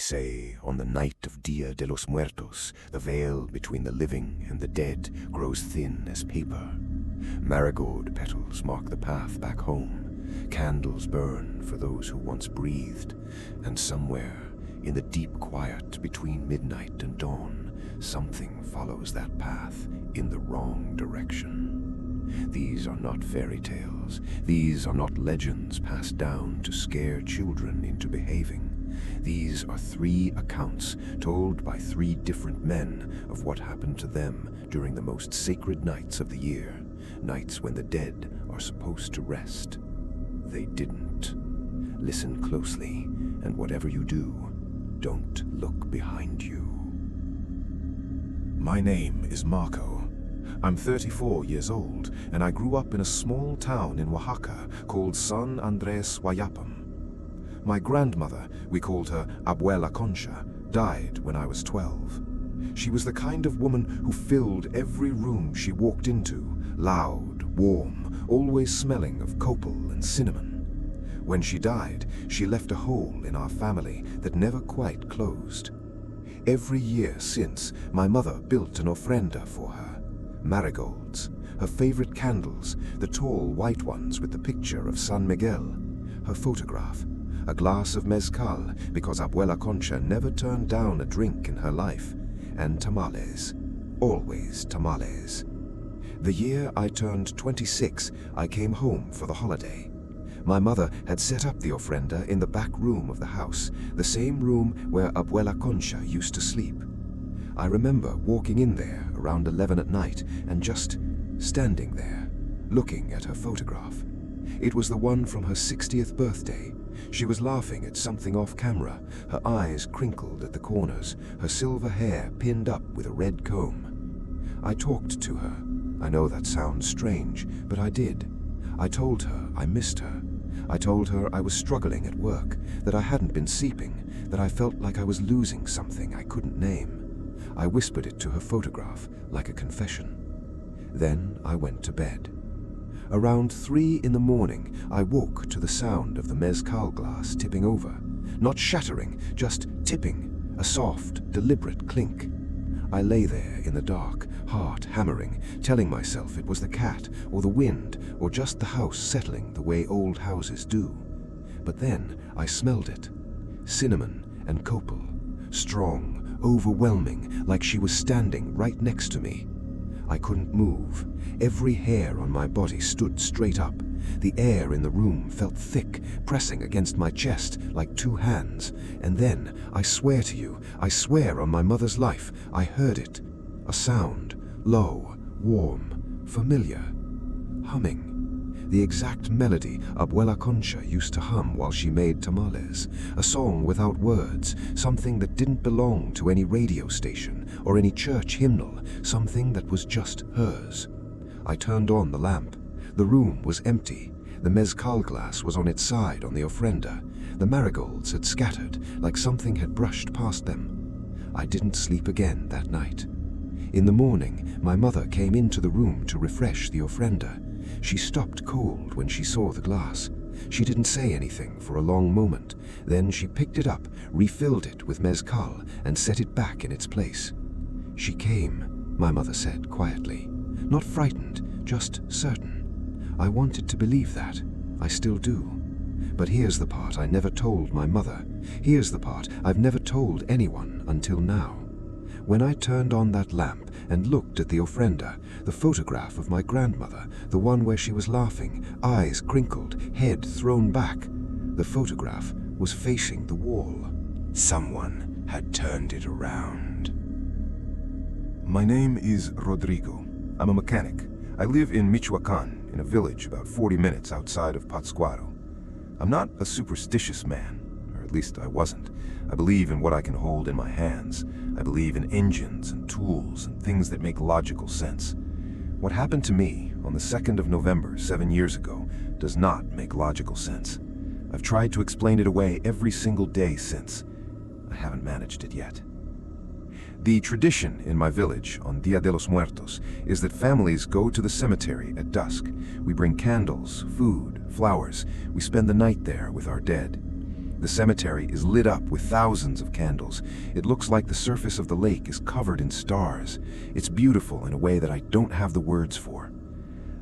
say, on the night of Dia de los Muertos, the veil between the living and the dead grows thin as paper. Marigold petals mark the path back home. Candles burn for those who once breathed. And somewhere, in the deep quiet between midnight and dawn, something follows that path in the wrong direction. These are not fairy tales. These are not legends passed down to scare children into behaving. These are 3 accounts told by 3 different men of what happened to them during the most sacred nights of the year, nights when the dead are supposed to rest. They didn't. Listen closely, and whatever you do, don't look behind you. My name is Marco. I'm 34 years old, and I grew up in a small town in Oaxaca called San Andres Guayapam. My grandmother, we called her Abuela Concha, died when I was 12. She was the kind of woman who filled every room she walked into, loud, warm, always smelling of copal and cinnamon. When she died, she left a hole in our family that never quite closed. Every year since, my mother built an ofrenda for her. Marigolds, her favorite candles, the tall white ones with the picture of San Miguel, her photograph, a glass of mezcal because Abuela Concha never turned down a drink in her life, and tamales, always tamales. The year I turned 26, I came home for the holiday. My mother had set up the ofrenda in the back room of the house, the same room where Abuela Concha used to sleep. I remember walking in there around 11 at night and just standing there, looking at her photograph. It was the one from her 60th birthday. She was laughing at something off camera, her eyes crinkled at the corners, her silver hair pinned up with a red comb. I talked to her. I know that sounds strange, but I did. I told her I missed her. I told her I was struggling at work, that I hadn't been sleeping, that I felt like I was losing something I couldn't name. I whispered it to her photograph, like a confession. Then I went to bed. Around 3 in the morning, I woke to the sound of the mezcal glass tipping over. Not shattering, just tipping, a soft, deliberate clink. I lay there in the dark, heart hammering, telling myself it was the cat, or the wind, or just the house settling the way old houses do. But then I smelled it. Cinnamon and copal. Strong, overwhelming, like she was standing right next to me. I couldn't move. Every hair on my body stood straight up. The air in the room felt thick, pressing against my chest like 2 hands. And then, I swear to you, I swear on my mother's life, I heard it. A sound, low, warm, familiar, humming. The exact melody Abuela Concha used to hum while she made tamales. A song without words, something that didn't belong to any radio station or any church hymnal, something that was just hers. I turned on the lamp. The room was empty. The mezcal glass was on its side on the ofrenda. The marigolds had scattered, like something had brushed past them. I didn't sleep again that night. In the morning, my mother came into the room to refresh the ofrenda. She stopped cold when she saw the glass. She didn't say anything for a long moment. Then she picked it up, refilled it with mezcal, and set it back in its place. She came, my mother said quietly. Not frightened, just certain. I wanted to believe that. I still do. But here's the part I never told my mother. Here's the part I've never told anyone until now. When I turned on that lamp and looked at the ofrenda, the photograph of my grandmother, the one where she was laughing, eyes crinkled, head thrown back, the photograph was facing the wall. Someone had turned it around. My name is Rodrigo. I'm a mechanic. I live in Michoacan, in a village about 40 minutes outside of Pátzcuaro. I'm not a superstitious man, or at least I wasn't. I believe in what I can hold in my hands. I believe in engines and tools and things that make logical sense. What happened to me on the 2nd of November 7 years ago does not make logical sense. I've tried to explain it away every single day since. I haven't managed it yet. The tradition in my village on Dia de los Muertos is that families go to the cemetery at dusk. We bring candles, food, flowers. We spend the night there with our dead. The cemetery is lit up with thousands of candles. It looks like the surface of the lake is covered in stars. It's beautiful in a way that I don't have the words for.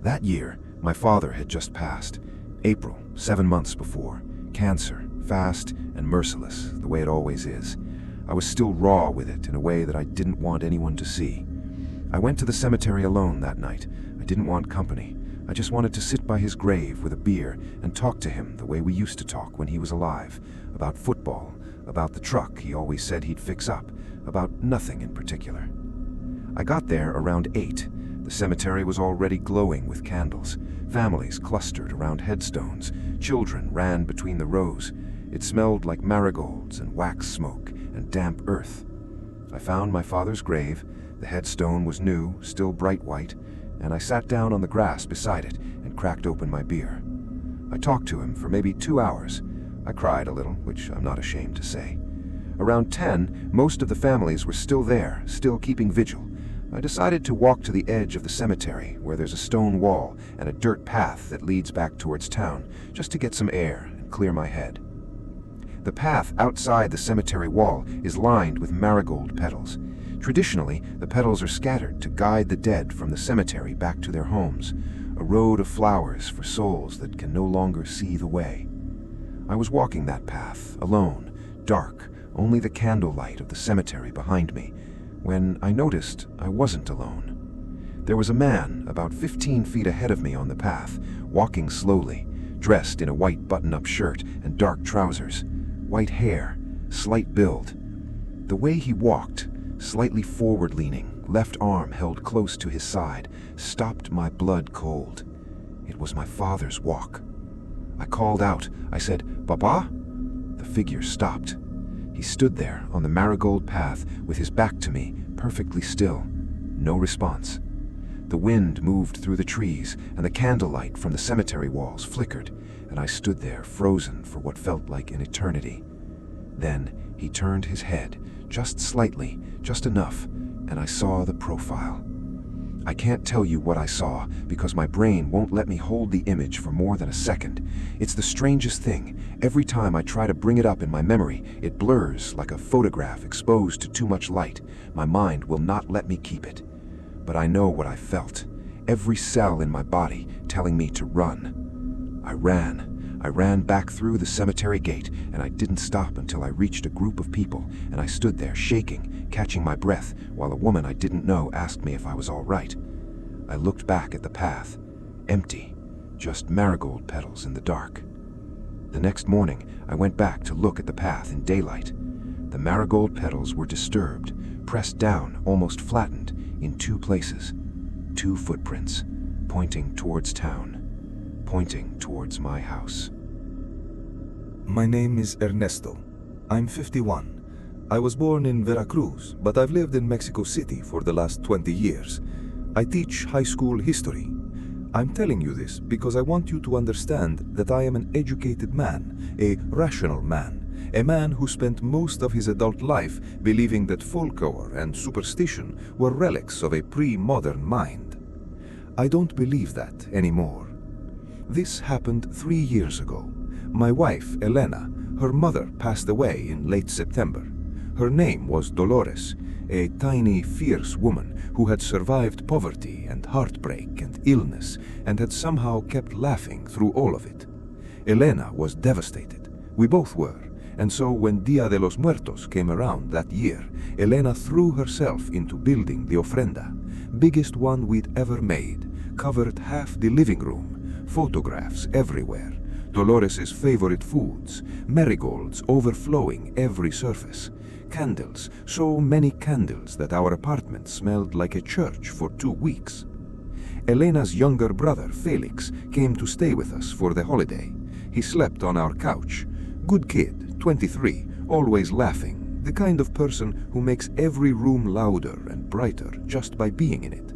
That year, my father had just passed. April, 7 months before. Cancer, fast and merciless, the way it always is. I was still raw with it in a way that I didn't want anyone to see. I went to the cemetery alone that night. I didn't want company. I just wanted to sit by his grave with a beer and talk to him the way we used to talk when he was alive, about football, about the truck he always said he'd fix up, about nothing in particular. I got there around 8. The cemetery was already glowing with candles. Families clustered around headstones. Children ran between the rows. It smelled like marigolds and wax smoke and damp earth. I found my father's grave. The headstone was new, still bright white, and I sat down on the grass beside it and cracked open my beer. I talked to him for maybe 2 hours. I cried a little, which I'm not ashamed to say. Around 10, most of the families were still there, still keeping vigil. I decided to walk to the edge of the cemetery, where there's a stone wall and a dirt path that leads back towards town, just to get some air and clear my head. The path outside the cemetery wall is lined with marigold petals. Traditionally, the petals are scattered to guide the dead from the cemetery back to their homes, a road of flowers for souls that can no longer see the way. I was walking that path, alone, dark, only the candlelight of the cemetery behind me, when I noticed I wasn't alone. There was a man about 15 feet ahead of me on the path, walking slowly, dressed in a white button-up shirt and dark trousers, white hair, slight build. The way he walked, slightly forward-leaning, left arm held close to his side, stopped my blood cold. It was my father's walk. I called out. I said, "Papa?" The figure stopped. He stood there on the marigold path with his back to me, perfectly still. No response. The wind moved through the trees, and the candlelight from the cemetery walls flickered, and I stood there frozen for what felt like an eternity. Then he turned his head, just slightly, just enough, and I saw the profile. I can't tell you what I saw because my brain won't let me hold the image for more than a second. It's the strangest thing. Every time I try to bring it up in my memory, it blurs like a photograph exposed to too much light. My mind will not let me keep it. But I know what I felt. Every cell in my body telling me to run. I ran. I ran back through the cemetery gate, and I didn't stop until I reached a group of people, and I stood there shaking, catching my breath, while a woman I didn't know asked me if I was all right. I looked back at the path, empty, just marigold petals in the dark. The next morning, I went back to look at the path in daylight. The marigold petals were disturbed, pressed down, almost flattened, in 2 places. 2 footprints, pointing towards town, pointing towards my house. My name is Ernesto. I'm 51. I was born in Veracruz, but I've lived in Mexico City for the last 20 years. I teach high school history. I'm telling you this because I want you to understand that I am an educated man, a rational man, a man who spent most of his adult life believing that folklore and superstition were relics of a pre-modern mind. I don't believe that anymore. This happened 3 years ago. My wife, Elena, her mother passed away in late September. Her name was Dolores, a tiny, fierce woman who had survived poverty and heartbreak and illness and had somehow kept laughing through all of it. Elena was devastated. We both were. And so when Dia de los Muertos came around that year, Elena threw herself into building the ofrenda, biggest one we'd ever made, covered half the living room, photographs everywhere, Dolores' favorite foods, marigolds overflowing every surface, candles, so many candles that our apartment smelled like a church for 2 weeks. Elena's younger brother, Felix, came to stay with us for the holiday. He slept on our couch. Good kid, 23, always laughing, the kind of person who makes every room louder and brighter just by being in it.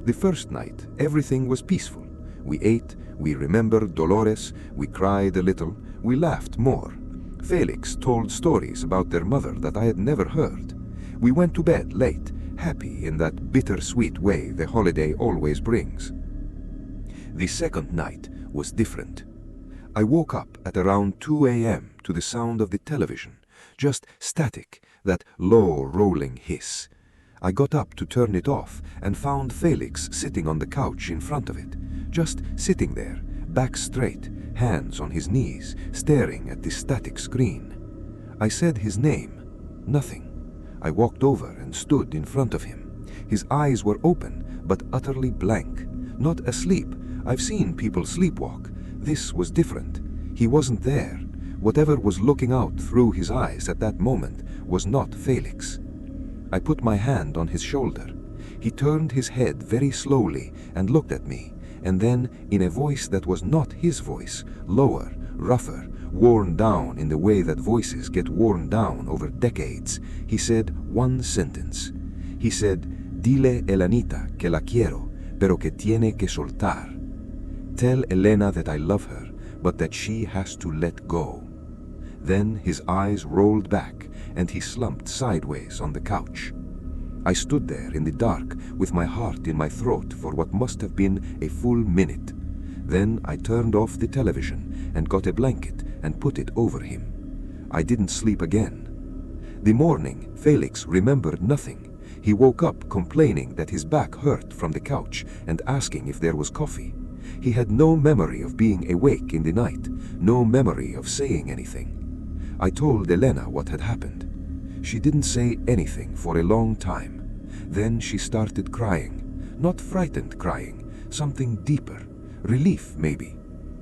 The first night, everything was peaceful. We ate, we remembered Dolores, we cried a little, we laughed more. Felix told stories about their mother that I had never heard. We went to bed late, happy in that bittersweet way the holiday always brings. The second night was different. I woke up at around 2 a.m. to the sound of the television, just static, that low rolling hiss. I got up to turn it off and found Felix sitting on the couch in front of it, just sitting there, back straight, hands on his knees, staring at the static screen. I said his name. Nothing. I walked over and stood in front of him. His eyes were open, but utterly blank. Not asleep. I've seen people sleepwalk. This was different. He wasn't there. Whatever was looking out through his eyes at that moment was not Felix. I put my hand on his shoulder. He turned his head very slowly and looked at me, and then, in a voice that was not his voice, lower, rougher, worn down in the way that voices get worn down over decades, he said one sentence. He said, "Dile Elenita que la quiero, pero que tiene que soltar. Tell Elena that I love her, but that she has to let go." Then his eyes rolled back, and he slumped sideways on the couch. I stood there in the dark with my heart in my throat for what must have been a full minute. Then I turned off the television and got a blanket and put it over him. I didn't sleep again. The morning, Felix remembered nothing. He woke up complaining that his back hurt from the couch and asking if there was coffee. He had no memory of being awake in the night, no memory of saying anything. I told Elena what had happened. She didn't say anything for a long time. Then she started crying. Not frightened crying, something deeper. Relief, maybe.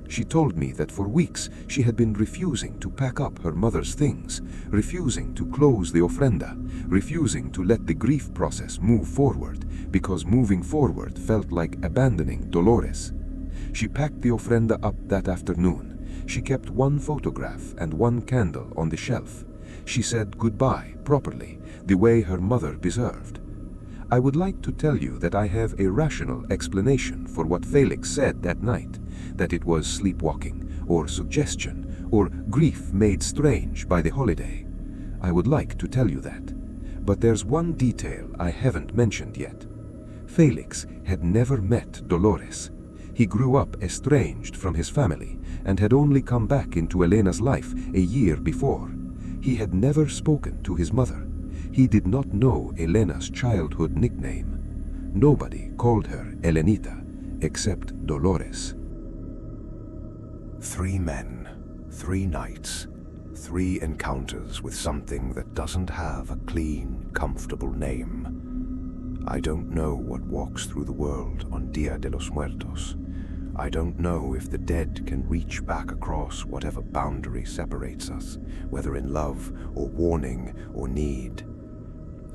She told me that for weeks she had been refusing to pack up her mother's things, refusing to close the ofrenda, refusing to let the grief process move forward, because moving forward felt like abandoning Dolores. She packed the ofrenda up that afternoon. She kept one photograph and one candle on the shelf. She said goodbye properly, the way her mother deserved. I would like to tell you that I have a rational explanation for what Felix said that night, that it was sleepwalking, or suggestion, or grief made strange by the holiday. I would like to tell you that. But there's one detail I haven't mentioned yet. Felix had never met Dolores. He grew up estranged from his family and had only come back into Elena's life a year before. He had never spoken to his mother. He did not know Elena's childhood nickname. Nobody called her Elenita except Dolores. 3 men, 3 nights, 3 encounters with something that doesn't have a clean, comfortable name. I don't know what walks through the world on Dia de los Muertos. I don't know if the dead can reach back across whatever boundary separates us, whether in love or warning or need.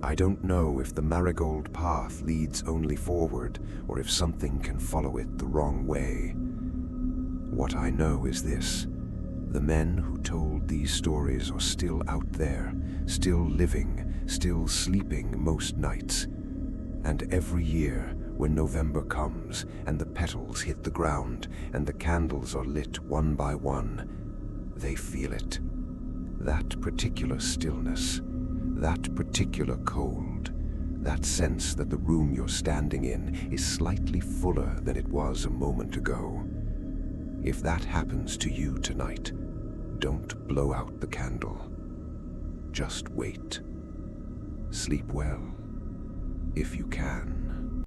I don't know if the Marigold path leads only forward, or if something can follow it the wrong way. What I know is this: the men who told these stories are still out there, still living, still sleeping most nights. And every year, when November comes and the petals hit the ground and the candles are lit one by one, they feel it. That particular stillness, that particular cold, that sense that the room you're standing in is slightly fuller than it was a moment ago. If that happens to you tonight, don't blow out the candle. Just wait. Sleep well, if you can.